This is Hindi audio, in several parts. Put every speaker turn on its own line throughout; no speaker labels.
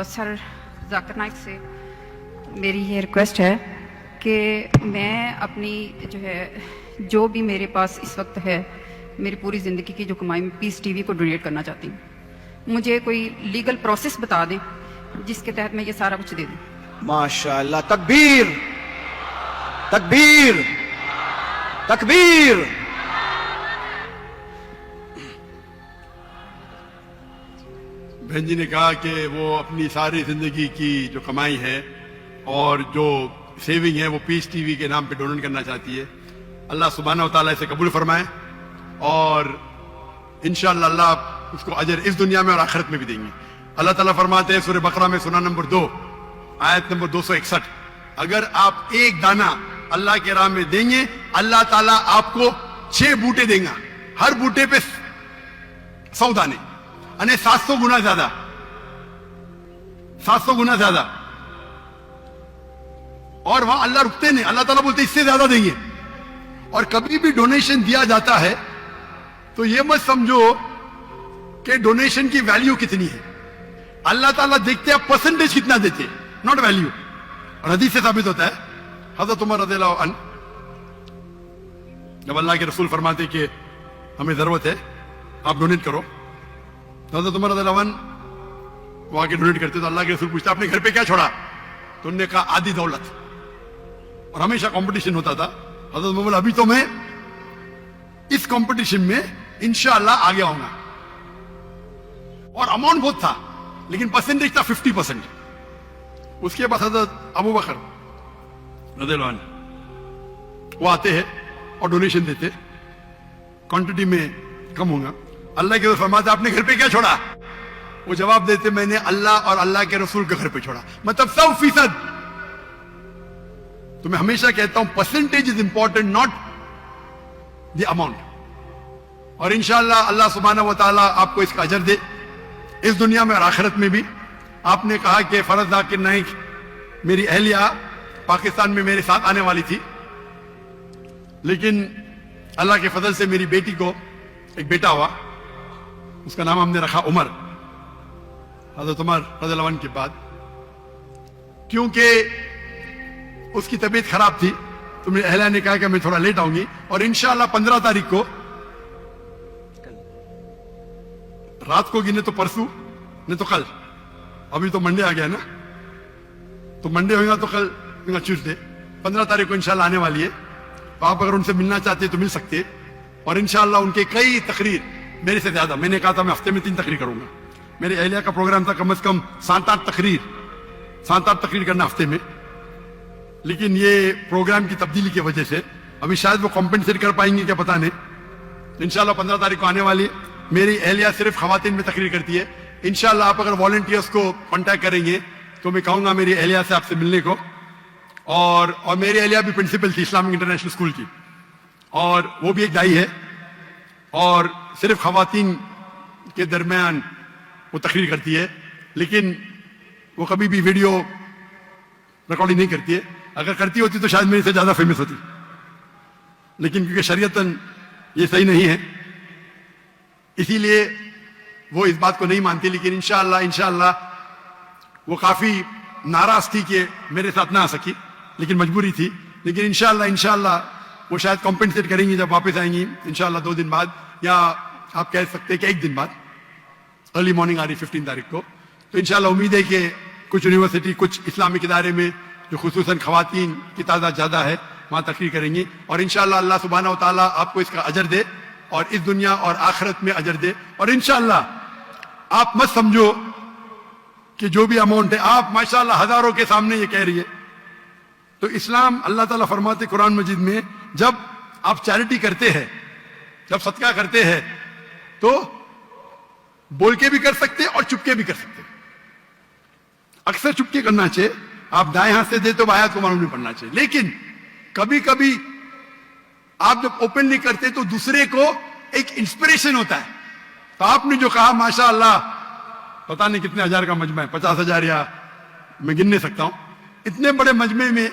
सर जाकिर नाइक से मेरी ये रिक्वेस्ट है कि मैं अपनी जो भी मेरे पास इस वक्त है, मेरी पूरी ज़िंदगी की जो कमाई मैं पीस टीवी को डोनेट करना चाहती हूँ। मुझे कोई लीगल प्रोसेस बता दें जिसके तहत मैं ये सारा कुछ दे दूँ।
माशाअल्लाह, तकबीर तकबीर तकबीर।
बहन जी ने कहा कि वो अपनी सारी जिंदगी की जो कमाई है और जो सेविंग है वो पीस टीवी के नाम पे डोनेट करना चाहती है। अल्लाह सुब्हानहू व तआला इसे कबूल फरमाए और इंशाअल्लाह अल्लाह उसको अजर इस दुनिया में और आखिरत में भी देंगे। अल्लाह ताला फरमाते हैं सूरह बकरा में सूरा नंबर 2 आयत नंबर 261, अगर आप एक दाना अल्लाह के राह में देंगे अल्लाह ताला आपको 6 बूटे देगा, हर बूटे पे 100 दाने, यानी 700 गुना ज्यादा, 700 गुना ज्यादा। और वहां अल्लाह रुकते नहीं, अल्लाह ताला बोलते इससे ज्यादा देंगे। और कभी भी डोनेशन दिया जाता है तो ये मत समझो कि डोनेशन की वैल्यू कितनी है। अल्लाह ताला देखते हैं परसेंटेज कितना देते, नॉट वैल्यू। और हदीस से साबित होता है, हज़रत उमर रज़ियल्लाहु अन्हु जब अल्लाह के रसूल फरमाते कि हमें जरूरत है आप डोनेट करो, तो हज़रत उमर रज़ियल्लाहु अन्हु वो आके डोनेट करते तो अल्लाह के रसूल पूछते आपने घर पे क्या छोड़ा, तो उन्होंने कहा आधी दौलत। और हमेशा कंपटीशन होता था। हज़रत उमर बोला अभी तो मैं इस कंपटीशन में इंशाअल्लाह आगे आऊंगा। और अमाउंट बहुत था लेकिन परसेंटेज था 50%। उसके बाद हज़रत अबू बकर रज़ियल्लाहु अन्हु वो आते हैं और डोनेशन देते, क्वांटिटी में कम होगा। अल्लाह के रसूल फरमाते आपने घर पे क्या छोड़ा, वो जवाब देते मैंने अल्लाह और अल्लाह के रसूल के घर पे छोड़ा, मतलब 100%। तो मैं हमेशा कहता हूं percentage is important, not the amount. और इंशाअल्लाह अल्लाह सुब्हानहू व तआला आपको इसका अजर दे इस दुनिया में और आखिरत में भी। आपने कहा कि फरज जाकिर नाइक मेरी अहलिया पाकिस्तान में मेरे साथ आने वाली थी, लेकिन अल्लाह के फजल से मेरी बेटी को एक बेटा हुआ, उसका नाम हमने रखा उमर, हज़रत उमर रज़ियल्लाहु अन्हु के बाद। क्योंकि उसकी तबीयत खराब थी तो मेरी अहलिया ने कहा कि मैं थोड़ा लेट आऊंगी और इंशाअल्लाह 15 तारीख को रात को गिने तो परसों नहीं तो कल, अभी तो मंडे आ गया ना, तो मंडे होगा तो कल ट्यूसडे 15 तारीख को इंशाअल्लाह आने वाली है। तो आप अगर उनसे मिलना चाहते तो मिल सकते हैं। और इंशाअल्लाह उनके कई तकरीर मेरे से ज्यादा, मैंने कहा था मैं हफ्ते में 3 तकरीर करूंगा। मेरे अहलिया का प्रोग्राम था कम से कम 7-8 तकरीर करना हफ्ते में, लेकिन ये प्रोग्राम की तब्दीली की वजह से अभी शायद वो कॉम्पेंसेट कर पाएंगे क्या पता नहीं। तो इंशाअल्लाह 15 तारीख को आने वाली है। मेरी अहलिया सिर्फ खवातीन में तकरीर करती है। इंशाअल्लाह आप अगर वॉलंटियर्स को कांटेक्ट करेंगे तो मैं कहूंगा मेरी अहलिया से आपसे मिलने को। और मेरी अहलिया भी प्रिंसिपल थी इस्लामिक इंटरनेशनल स्कूल की, और वो भी एक दाई है और सिर्फ खवातीन के दरमियान वो तकरीर करती है, लेकिन वो कभी भी वीडियो रिकॉर्डिंग नहीं करती है। अगर करती होती तो शायद मेरे से ज्यादा फेमस होती, लेकिन क्योंकि शरीयतन ये सही नहीं है इसीलिए वो इस बात को नहीं मानती। लेकिन इंशाअल्लाह वो काफी नाराज थी कि मेरे साथ ना आ सकी, लेकिन मजबूरी थी। लेकिन इंशाअल्लाह वो शायद कॉम्पेंसेट करेंगी जब वापस आएंगी इंशाअल्लाह 2 दिन बाद, या आप कह सकते हैं कि 1 दिन बाद, अर्ली मॉर्निंग आ रही 15 तारीख को। तो इंशाअल्लाह उम्मीद है कि कुछ यूनिवर्सिटी, कुछ इस्लामिक इदारे में जो खुसूसन खवातीन की तादाद ज्यादा है वहां तकरीर करेंगी। और इंशाअल्लाह अल्लाह सुब्हानहू व तआला आपको इसका अजर दे और इस दुनिया और आखिरत में अजर दे। और इंशाअल्लाह आप मत समझो कि जो भी अमाउंट है, आप माशाअल्लाह हजारों के सामने ये कह रही है। तो इस्लाम, अल्लाह ताला फरमाते कुरान मजीद में, जब आप चैरिटी करते हैं, जब सदका करते हैं तो बोल के भी कर सकते और चुपके भी कर सकते। अक्सर चुपके करना चाहिए। आप दाएं हाथ से दे तो आयत को मालूम नहीं पड़ना चाहिए, लेकिन कभी कभी आप जब ओपन नहीं करते तो दूसरे को एक इंस्पिरेशन होता है। तो आपने जो कहा माशाअल्लाह, पता नहीं कितने हजार का मजमा है, 50,000 या मैं गिन नहीं सकता हूं, इतने बड़े मजमे में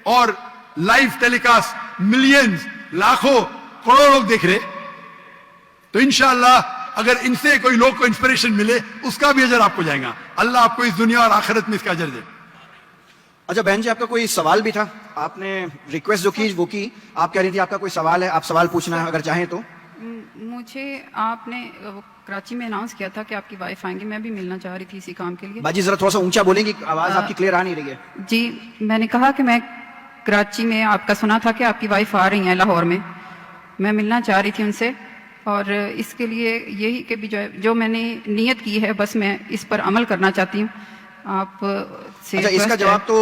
और लाइव टेलीकास्ट मिलियंस, लाखों, करोड़ों लोग देख रहे। तो इंशाअल्लाह अगर इनसे कोई लोग को इंस्पिरेशन मिले उसका भी अजर आपको जाएगा। अल्लाह आपको इस दुनिया और आखिरत में इसका अजर दे।
अच्छा बहन जी, आपका कोई सवाल भी था? आपने रिक्वेस्ट जो की वो की, आप कह रही थी आपका कोई सवाल है, आप सवाल पूछना अगर चाहें तो।
मुझे आपने वो कराची में अनाउंस किया था कि आपकी वाइफ आएंगी, मैं भी मिलना चाह रही थी इसी काम के लिए।
बाजी जरा थोड़ा सा ऊंचा बोलेंगी, आवाज आपकी क्लियर आ नहीं रही है।
जी, मैंने कहा कि मैं कराची में आपका सुना था कि आपकी वाइफ आ रही हैं लाहौर में, मैं मिलना चाह रही थी उनसे, और इसके लिए यही कि भी जो मैंने नीयत की है बस मैं इस पर अमल करना चाहती हूँ। आप से
अच्छा, इसका जवाब तो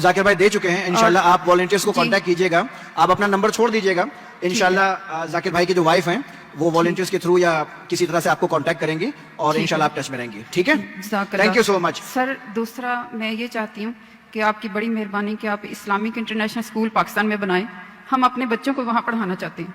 जाकिर भाई दे चुके हैं। इंशाल्लाह आप वॉलंटियर्स को
जी।
कांटेक्ट कीजिएगा, आप अपना नंबर छोड़ दीजिएगा। इंशाल्लाह जाकिर भाई की जो वाइफ हैं वो वॉलंटियर्स के थ्रू या किसी तरह से आपको कांटेक्ट करेंगी और
ठीक
इंशाल्लाह
है।
आप टच में रहेंगी। ठीक है,
जज़ाकल्लाह।
Thank you so much.
Sir दूसरा मैं ये चाहती हूँ कि आपकी बड़ी मेहरबानी कि आप इस्लामिक इंटरनेशनल स्कूल पाकिस्तान में बनाएं, हम अपने बच्चों को वहाँ पढ़ाना चाहते हैं।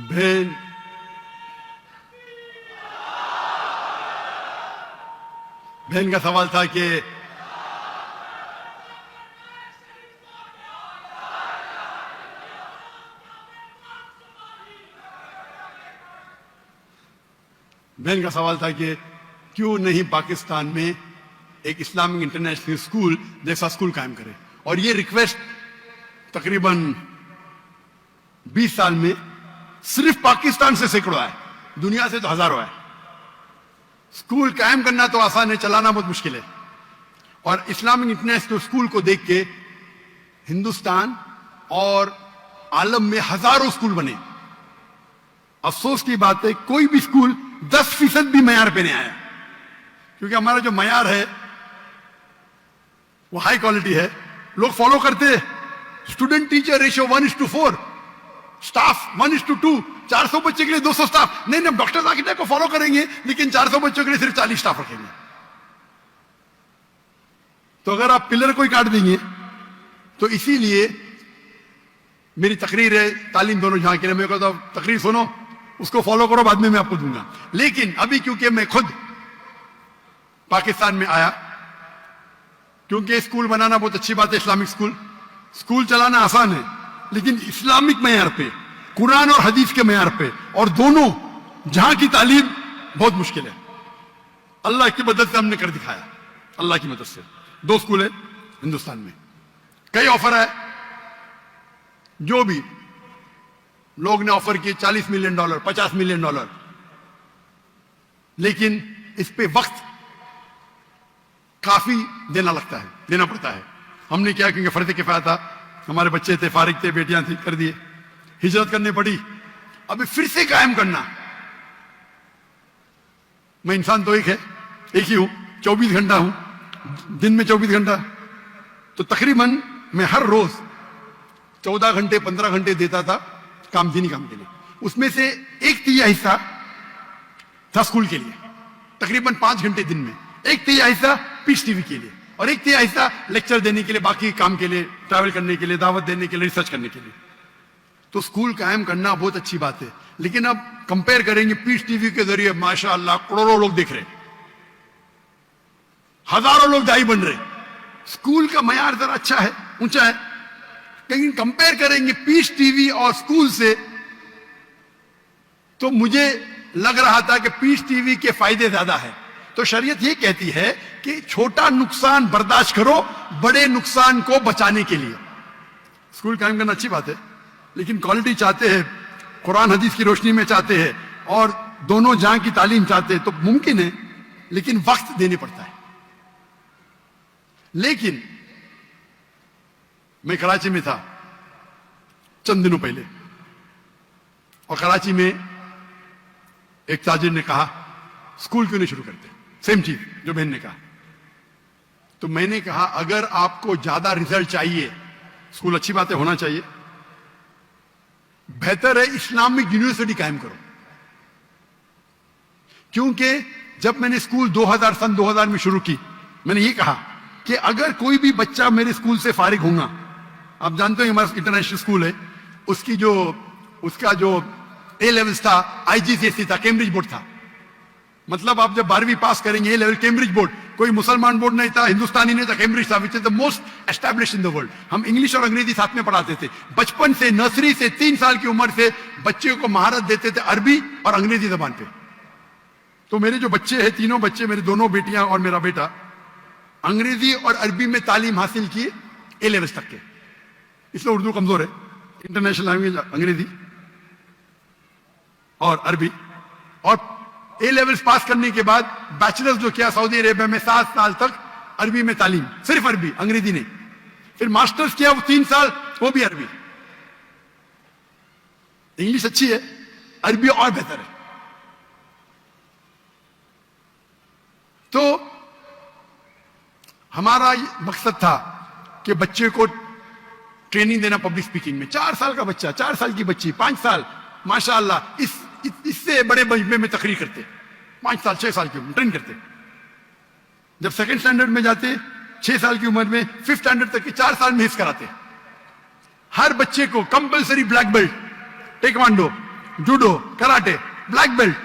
बहन बहन का सवाल था कि बहन का सवाल था कि क्यों नहीं पाकिस्तान में एक इस्लामिक इंटरनेशनल स्कूल जैसा स्कूल कायम करे। और ये रिक्वेस्ट तकरीबन 20 साल में सिर्फ पाकिस्तान से सैकड़ों है, दुनिया से तो हजारों है। स्कूल कायम करना तो आसान है, चलाना बहुत मुश्किल है। और इस्लामिक इंटरनेशनल स्कूल को देख के हिंदुस्तान और आलम में हजारों स्कूल बने। अफसोस की बात है कोई भी स्कूल 10% भी मयार पे नहीं आया, क्योंकि हमारा जो मयार है वो हाई क्वालिटी है, लोग फॉलो करते हैं। स्टूडेंट टीचर रेशियो 1:4, स्टाफ 1:2, 400 बच्चे के लिए 200 स्टाफ। नहीं नहीं, डॉक्टर आर्किटेक्ट को फॉलो करेंगे लेकिन 400 बच्चों के लिए सिर्फ 40 स्टाफ रखेंगे। तो अगर आप पिलर को ही काट देंगे तो इसीलिए मेरी तकरीर है तालीम दोनों जहां के लिए, मेरे को तो तकरीर सुनो, उसको फॉलो करो, बाद में मैं आपको दूंगा। लेकिन अभी क्योंकि मैं खुद पाकिस्तान में आया, क्योंकि स्कूल बनाना बहुत अच्छी बात है, इस्लामिक स्कूल चलाना आसान है, लेकिन इस्लामिक मयार पे, कुरान और हदीस के मयार पे, और दोनों जहां की तालीम बहुत मुश्किल है। अल्लाह की मदद से हमने कर दिखाया, अल्लाह की मदद से 2 स्कूल है हिंदुस्तान में। कई ऑफर है, जो भी लोग ने ऑफर किए $40 मिलियन, $50 मिलियन, लेकिन इस पे वक्त काफी देना पड़ता है। हमने क्या, क्योंकि फर्ज किफाया था, हमारे बच्चे थे, फारिग थे, बेटियां थी, कर दिए, हिजरत करनी पड़ी। अभी फिर से कायम करना, मैं इंसान तो एक ही हूं, 24 घंटा हूं, दिन में 24 घंटा, तो तकरीबन मैं हर रोज 14 घंटे 15 घंटे देता था दीनी काम के लिए। उसमें से 1/3 हिस्सा था स्कूल के लिए, तकरीबन 5 घंटे दिन में। 1/3 हिस्सा पीस टीवी के लिए, और 1/3 हिस्सा लेक्चर देने के लिए, बाकी काम के लिए, ट्रैवल करने के लिए, दावत देने के लिए, रिसर्च करने के लिए। तो स्कूल कायम करना बहुत अच्छी बात है, लेकिन अब कंपेयर करेंगे, पीस टीवी के जरिए माशाअल्लाह करोड़ों लोग देख रहे, हजारों लोग दाई बन रहे, स्कूल का मयार जरा अच्छा है, ऊंचा है, लेकिन कंपेयर करेंगे पीस टीवी और स्कूल से, तो मुझे लग रहा था कि पीस टीवी के फायदे ज्यादा है। तो शरीयत ये कहती है कि छोटा नुकसान बर्दाश्त करो बड़े नुकसान को बचाने के लिए। स्कूल कायम करना अच्छी बात है, लेकिन क्वालिटी चाहते हैं, कुरान हदीस की रोशनी में चाहते हैं, और दोनों जहां की तालीम चाहते हैं, तो मुमकिन है, लेकिन वक्त देने पड़ता है। लेकिन मैं कराची में था चंद दिनों पहले, और कराची में एक ताजिर ने कहा स्कूल क्यों नहीं शुरू करते, सेम चीज जो बहन ने कहा। तो मैंने कहा अगर आपको ज्यादा रिजल्ट चाहिए, स्कूल अच्छी बात है, होना चाहिए, बेहतर है इस्लामिक यूनिवर्सिटी कायम करो। क्योंकि जब मैंने स्कूल सन 2000 में शुरू की, मैंने ये कहा कि अगर कोई भी बच्चा मेरे स्कूल से फारिग होगा, आप जानते हैं हमारा इंटरनेशनल स्कूल है, उसका जो ए लेवल्स था, IGCSE था, कैम्ब्रिज बोर्ड था। मतलब आप जब 12वीं पास करेंगे ए लेवल कैम्ब्रिज बोर्ड, कोई मुसलमान बोर्ड नहीं था, हिंदुस्तानी नहीं था, कैम्ब्रिज था, which is the most established in the world. हम इंग्लिश और अंग्रेजी साथ में पढ़ाते थे। बचपन से, नर्सरी से 3 साल की उम्र से बच्चे को महारत देते थे अरबी और अंग्रेजी जबान पे। तो मेरे जो बच्चे हैं, तीनों बच्चे, मेरी दोनों बेटियां और मेरा बेटा, अंग्रेजी और अरबी में तालीम हासिल की ए लेवल्स तक के। इसलिए उर्दू कमजोर है, इंटरनेशनल लैंग्वेज अंग्रेजी और अरबी। और ए लेवल्स पास करने के बाद बैचलर्स जो किया सऊदी अरेबिया में 7 साल तक अरबी में तालीम, सिर्फ अरबी, अंग्रेजी नहीं। फिर मास्टर्स किया वो 3 साल, वो भी अरबी। इंग्लिश अच्छी है, अरबी और बेहतर है। तो हमारा मकसद था कि बच्चे को ट्रेनिंग देना पब्लिक स्पीकिंग में। 4 साल का बच्चा, 4 साल की बच्ची, 5 साल, माशाअल्लाह इससे बड़े मजमे में तकरीर करते। 5 साल 6 साल की उम्र ट्रेन करते। जब सेकंड स्टैंडर्ड में जाते, 6 साल की उम्र में, 5th स्टैंडर्ड तक के 4 साल में हिफ्ज कराते। हर बच्चे को compulsory black belt, taekwondo, judo, karate, black belt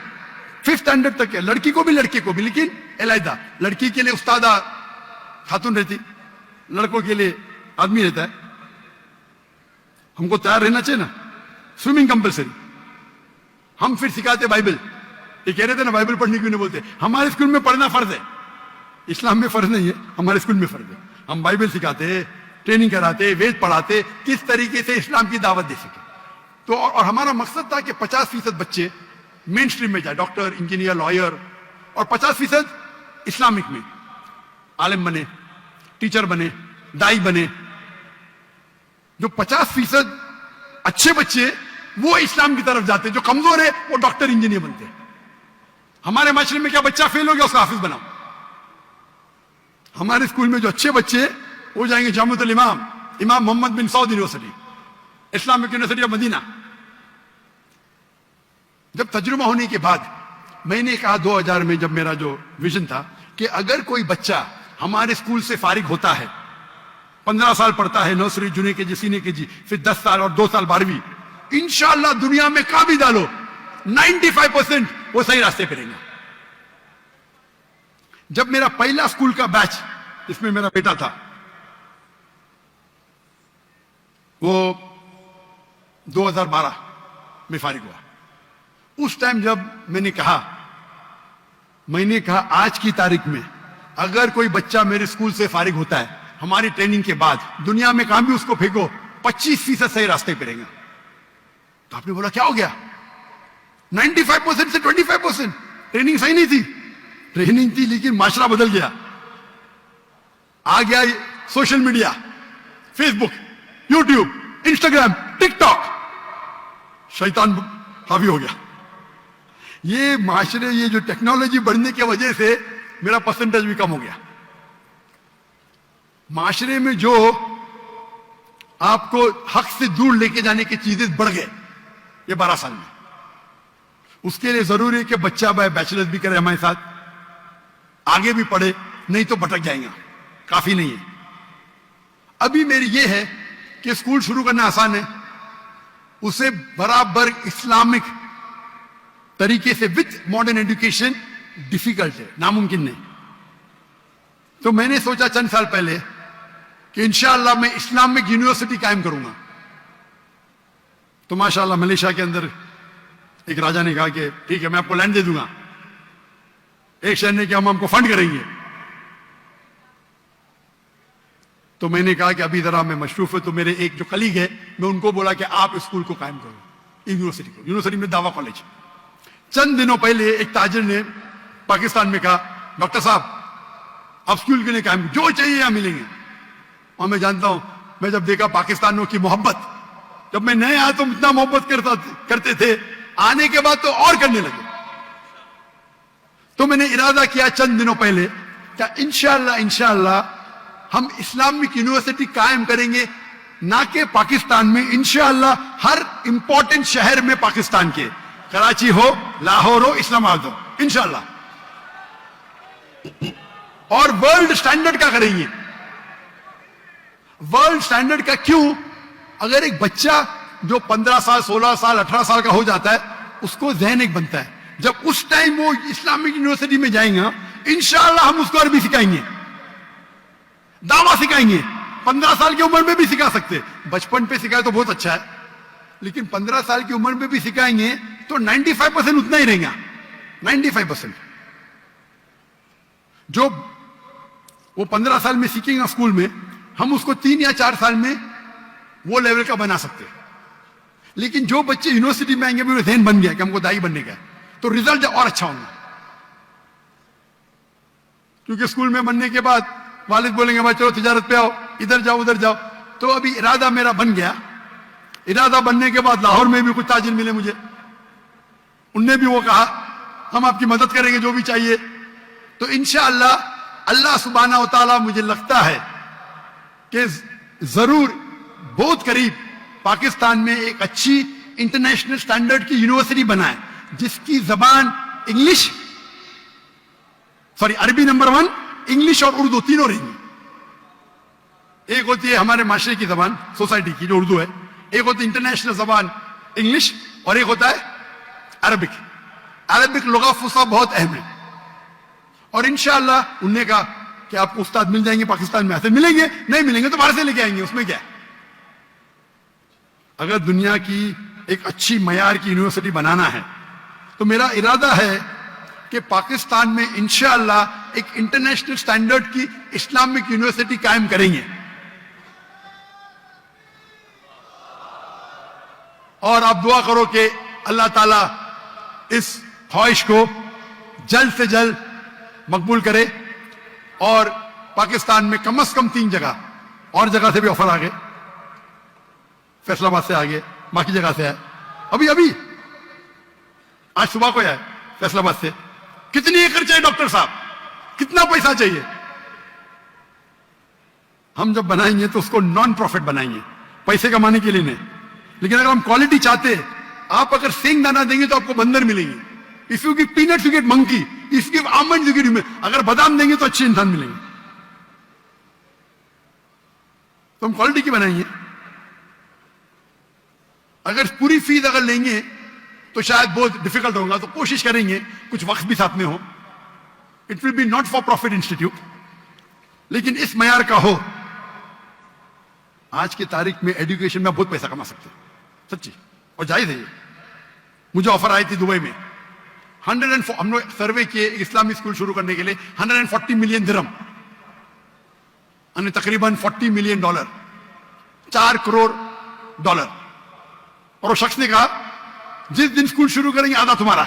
5th standard तक है। लड़की को भी, लड़के को भी, लेकिन अलहदा। लड़की के लिए उस्तादा खातून रहती, लड़कों के लिए आदमी रहता है। हमको तैयार रहना चाहिए ना। Swimming compulsory. हम फिर सिखाते बाइबल। ये कह रहे थे ना बाइबल पढ़ने क्यों नहीं बोलते? हमारे स्कूल में पढ़ना फर्ज है, इस्लाम में फर्ज नहीं है, हमारे स्कूल में फर्ज है। हम बाइबल सिखाते, ट्रेनिंग कराते, वेद पढ़ाते, किस तरीके से इस्लाम की दावत दे सके। तो और हमारा मकसद था कि 50% बच्चे मेन स्ट्रीम में जाए, डॉक्टर, इंजीनियर, लॉयर, और 50% इस्लामिक में आलिम बने, टीचर बने, दाई बने। जो 50% अच्छे बच्चे वो इस्लाम की तरफ जाते, जो कमजोर है वो डॉक्टर, इंजीनियर बनते। हमारे माशरे में क्या बच्चा फेल हो गया उसका हाफिज बनाओ। हमारे स्कूल में जो अच्छे बच्चे वो जाएंगे Jamiatul Imam, Imam Mohammad bin Saud university, Islamic university of Medina. जब तजुर्बा होने के बाद मैंने कहा 2000 में, जब मेरा जो विजन था कि अगर कोई बच्चा हमारे स्कूल से फारिग होता है, 15 साल पढ़ता है, nursery, junior KG, senior KG, फिर 10 साल और 2 साल 12वीं, इंशाअल्लाह दुनिया में कहां भी डालो 95% वो सही रास्ते पे रहेंगे। जब मेरा पहला स्कूल का बैच, जिसमें मेरा बेटा था, वो 2012 में फारिग हुआ, उस टाइम जब मैंने कहा आज की तारीख में अगर कोई बच्चा मेरे स्कूल से फारिग होता है हमारी ट्रेनिंग के बाद, दुनिया में कहां भी उसको फेंको 25% सही रास्ते पे रहेगा। तो आपने बोला क्या हो गया? 95% से 25%। ट्रेनिंग सही नहीं थी, ट्रेनिंग थी लेकिन माशरा बदल गया। आ गया social media, Facebook, YouTube, Instagram, TikTok, शैतान हावी हो गया। ये माशरे, ये जो टेक्नोलॉजी बढ़ने की वजह से मेरा परसेंटेज भी कम हो गया। माशरे में जो आपको हक से दूर लेके जाने की चीजें बढ़ गए ये 12 साल में। उसके लिए जरूरी है कि बच्चा बैचलर्स भी करे हमारे साथ, आगे भी पढ़े, नहीं तो भटक जाएगा, काफी नहीं है। अभी मेरी ये है कि स्कूल शुरू करना आसान है, उसे बराबर इस्लामिक तरीके से विद मॉडर्न एजुकेशन डिफिकल्ट है, नामुमकिन नहीं। तो मैंने सोचा चंद साल पहले कि इंशाअल्लाह मैं इस्लामिक यूनिवर्सिटी कायम करूंगा। तो माशाअल्लाह मलेशिया के अंदर एक राजा ने कहा कि ठीक है मैं आपको लैंड दे दूंगा। एक शहर ने कि हम हमको फंड करेंगे। तो मैंने कहा कि अभी जरा मैं मशरूफ है, तो मेरे एक जो कलीग है मैं उनको बोला कि आप स्कूल को कायम करो, यूनिवर्सिटी को। यूनिवर्सिटी में दावा कॉलेज। चंद दिनों पहले एक ताजिर ने पाकिस्तान में कहा डॉक्टर साहब आप स्कूल के लिए कायम, जो चाहिए यहां मिलेंगे। और मैं जानता हूं, मैं जब देखा पाकिस्तानियों की मोहब्बत, जब मैं नए आया तो इतना मोहब्बत करते थे, आने के बाद तो और करने लगे। तो मैंने इरादा किया चंद दिनों पहले क्या इंशाअल्लाह हम इस्लामिक यूनिवर्सिटी कायम करेंगे, ना कि पाकिस्तान में, इंशाअल्लाह हर इंपॉर्टेंट शहर में पाकिस्तान के, कराची हो, लाहौर हो, इस्लामाबाद हो, इंशाअल्लाह। और वर्ल्ड स्टैंडर्ड का करेंगे। वर्ल्ड स्टैंडर्ड का क्यों? अगर एक बच्चा जो 15 साल, 16 साल, 18 साल का हो जाता है, उसको जहन एक बनता है, जब उस टाइम वो इस्लामिक यूनिवर्सिटी में जाएगा, इंशाअल्लाह हम उसको अरबी सिखाएंगे, दावा सिखाएंगे। 15 साल की उम्र में भी सिखा सकते, बचपन पे सिखाए तो बहुत अच्छा है, लेकिन 15 साल की उम्र में भी सिखाएंगे तो 95% उतना ही रहेगा। 95% जो वो 15 साल में सीखेगा स्कूल में, हम उसको 3 या 4 साल में वो लेवल का बना सकते हैं। लेकिन जो बच्चे यूनिवर्सिटी में आएंगे, भी जहन बन गया कि हमको दाई बनने का, तो रिजल्ट और अच्छा होगा। क्योंकि स्कूल में बनने के बाद वालिद बोलेंगे भाई चलो तिजारत पे आओ, इधर जाओ उधर जाओ। तो अभी इरादा मेरा बन गया, इरादा बनने के बाद लाहौर में भी कुछ ताजिर मिले मुझे, उनने भी वो कहा हम आपकी मदद करेंगे जो भी चाहिए। तो इंशाअल्लाह अल्लाह सुब्हाना व तआला, मुझे लगता है कि जरूर बहुत करीब पाकिस्तान में एक अच्छी इंटरनेशनल स्टैंडर्ड की यूनिवर्सिटी बनाए, जिसकी जबान इंग्लिश, अरबी नंबर 1, इंग्लिश और उर्दू तीनों रहेंगी। एक होती है हमारे माशरे की जबान, सोसाइटी की जो उर्दू है, एक होती है इंटरनेशनल जबान इंग्लिश, और एक होता है अरबिक। अरबिक लुगा फुसा बहुत अहम है। और इंशाअल्लाह उनने कहा कि आपको उस्ताद मिल जाएंगे पाकिस्तान में, ऐसे मिलेंगे, नहीं मिलेंगे तो बाहर से लेके आएंगे, उसमें क्या है। अगर दुनिया की एक अच्छी मयार की यूनिवर्सिटी बनाना है तो मेरा इरादा है कि पाकिस्तान में इंशाअल्लाह एक इंटरनेशनल स्टैंडर्ड की इस्लामिक यूनिवर्सिटी कायम करेंगे। और आप दुआ करो कि अल्लाह ताला इस ख्वाहिश को जल्द से जल्द मकबूल करे, और पाकिस्तान में कम से कम 3 जगह, और जगह से भी ऑफर आ गए, फैसलाबाद से आ गए, बाकी जगह से आए, अभी अभी आज सुबह को आए फैसलाबाद से। कितनी एकड़ चाहिए डॉक्टर साहब, कितना पैसा चाहिए? हम जब बनाएंगे तो उसको नॉन प्रॉफिट बनाएंगे, पैसे कमाने के लिए नहीं। लेकिन अगर हम क्वालिटी चाहते हैं, आप अगर सेंग दाना देंगे तो आपको बंदर मिलेंगे, if you give peanuts you get monkey, if you give almond you get human. अगर बादाम देंगे तो अच्छे इंसान मिलेंगे। तो हम क्वालिटी की बनाएंगे। अगर पूरी फीस अगर लेंगे तो शायद बहुत डिफिकल्ट होगा, तो कोशिश करेंगे कुछ वक्त भी साथ में हो। It will be not for profit institute, लेकिन इस मयार का हो। आज की तारीख में एजुकेशन में बहुत पैसा कमा सकते हैं, सच्ची, और जायज है ये। मुझे ऑफर आई थी दुबई में, 104, हम लोग सर्वे किए इस्लामिक स्कूल शुरू करने के लिए, 140 मिलियन दिरहम, यानी तकरीबन $40 मिलियन, $4 करोड़। और वो शख्स ने कहा जिस दिन स्कूल शुरू करेंगे आधा तुम्हारा,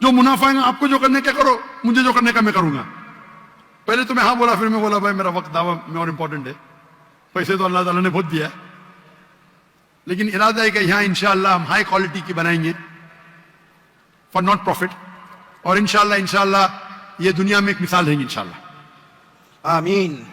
जो मुनाफा है आपको जो करने का करो, मुझे जो करने का मैं करूंगा। पहले तो मैं हाँ बोला, फिर मैं बोला भाई मेरा वक्त दावा में और इंपॉर्टेंट है, पैसे तो अल्लाह ताला ने बहुत दिया है, लेकिन इरादा है कि यहां इंशाअल्लाह हम हाई क्वालिटी की बनाएंगे फॉर नॉट प्रॉफिट। और इंशाअल्लाह ये दुनिया में एक मिसाल रहेंगी इंशाअल्लाह।
आमीन।